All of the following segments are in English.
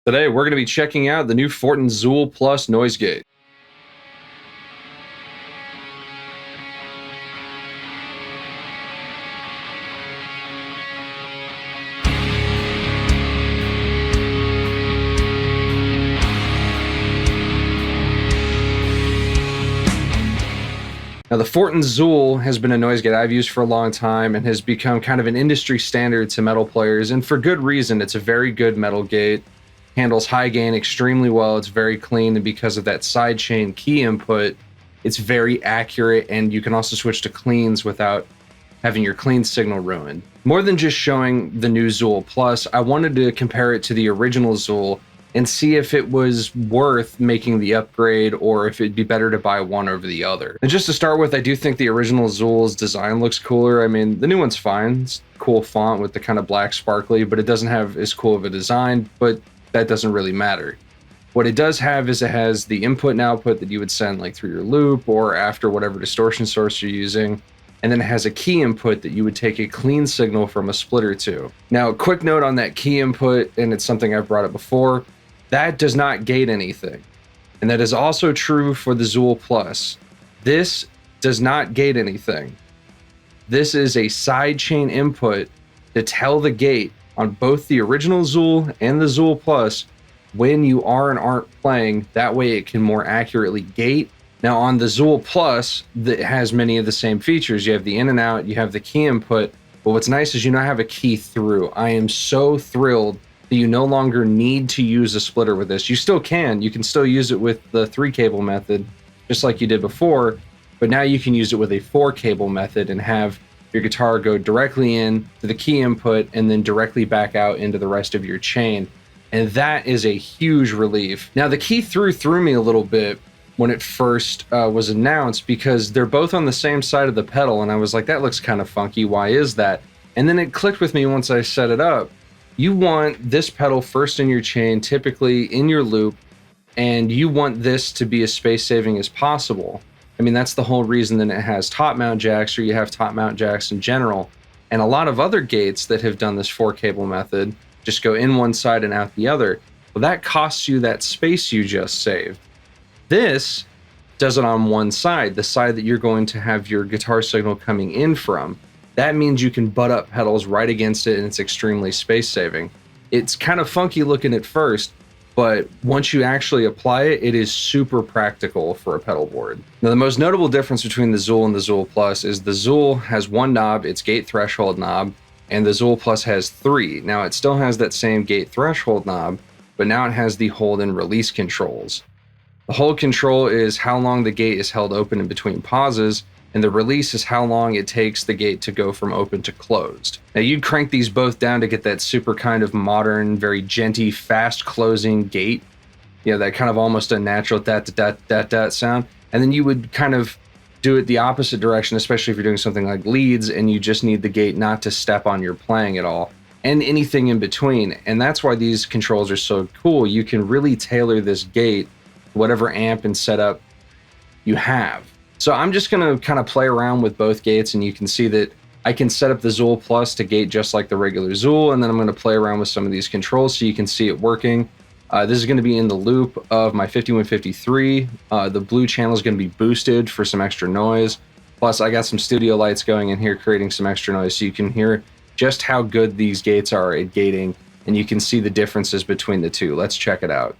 Today, we're going to be checking out the new Fortin Zuul Plus noise gate. Now, the Fortin Zuul has been a noise gate I've used for a long time and has become kind of an industry standard to metal players, and for good reason. It's a very good metal gate, handles high gain extremely well, it's very clean, and because of that sidechain key input, it's very accurate, and you can also switch to cleans without having your clean signal ruined. More than just showing the new Zuul Plus, I wanted to compare it to the original Zuul and see if it was worth making the upgrade or if it'd be better to buy one over the other. And just to start with, I do think the original Zuul's design looks cooler. I mean, the new one's fine. It's cool font with the kind of black sparkly, but it doesn't have as cool of a design, but that doesn't really matter. What it does have is it has the input and output that you would send like through your loop or after whatever distortion source you're using. And then it has a key input that you would take a clean signal from a splitter to. Now, a quick note on that key input, and it's something I've brought up before, that does not gate anything. And that is also true for the Zuul Plus. This does not gate anything. This is a sidechain input to tell the gate on both the original Zuul and the Zuul Plus when you are and aren't playing. That way it can more accurately gate. Now on the Zuul Plus, that has many of the same features. You have the in and out, you have the key input, but what's nice is you now have a key through. I am so thrilled that you no longer need to use a splitter with this. You still can. You can still use it with the 3-cable method, just like you did before, but now you can use it with a 4-cable method and have your guitar go directly in to the key input and then directly back out into the rest of your chain. And that is a huge relief. Now, the key through threw me a little bit when it first was announced because they're both on the same side of the pedal, and I was like, that looks kind of funky. Why is that? And then it clicked with me once I set it up. You want this pedal first in your chain, typically in your loop, and you want this to be as space saving as possible. I mean, that's the whole reason that it has top mount jacks, or you have top mount jacks in general. And a lot of other gates that have done this 4-cable method just go in one side and out the other. Well, that costs you that space you just saved. This does it on one side, the side that you're going to have your guitar signal coming in from. That means you can butt up pedals right against it, and it's extremely space saving. It's kind of funky looking at first, but once you actually apply it, it is super practical for a pedal board. Now, the most notable difference between the Zuul and the Zuul Plus is the Zuul has one knob, its gate threshold knob, and the Zuul Plus has 3. Now, it still has that same gate threshold knob, but now it has the hold and release controls. The hold control is how long the gate is held open in between pauses, and the release is how long it takes the gate to go from open to closed. Now, you'd crank these both down to get that super kind of modern, very genty, fast closing gate. You know, that kind of almost unnatural dat sound. And then you would kind of do it the opposite direction, especially if you're doing something like leads and you just need the gate not to step on your playing at all, and anything in between. And that's why these controls are so cool. You can really tailor this gate to whatever amp and setup you have. So I'm just going to kind of play around with both gates, and you can see that I can set up the Zuul Plus to gate just like the regular Zuul, and then I'm going to play around with some of these controls so you can see it working. This is going to be in the loop of my 5153. The blue channel is going to be boosted for some extra noise. Plus, I got some studio lights going in here creating some extra noise so you can hear just how good these gates are at gating, and you can see the differences between the two. Let's check it out.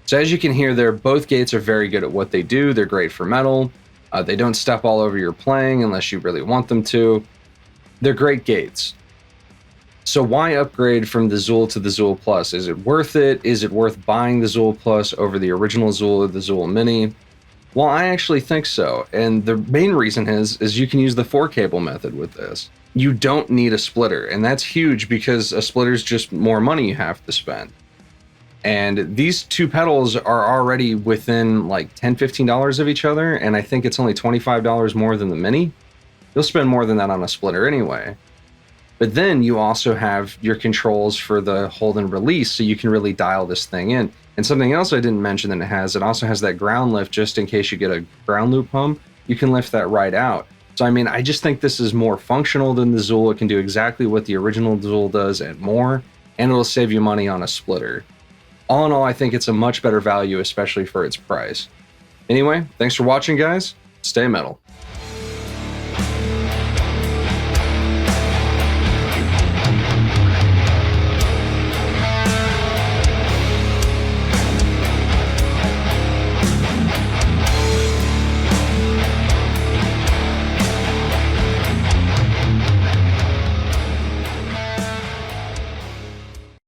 So as you can hear there, both gates are very good at what they do. They're great for metal. They don't step all over your playing unless you really want them to. They're great gates. So why upgrade from the Zuul to the Zuul Plus? Is it worth it? Is it worth buying the Zuul Plus over the original Zuul or the Zuul Mini? Well, I actually think so. And the main reason is you can use the 4-cable method with this. You don't need a splitter, and that's huge because a splitter is just more money you have to spend. And these two pedals are already within like $10, $15 of each other, and I think it's only $25 more than the Mini. You'll spend more than that on a splitter anyway. But then you also have your controls for the hold and release, so you can really dial this thing in. And something else I didn't mention that it also has that ground lift, just in case you get a ground loop hum, you can lift that right out. So I mean, I just think this is more functional than the Zuul. It can do exactly what the original Zuul does and more, and it'll save you money on a splitter. All in all, I think it's a much better value, especially for its price. Anyway, thanks for watching, guys. Stay metal.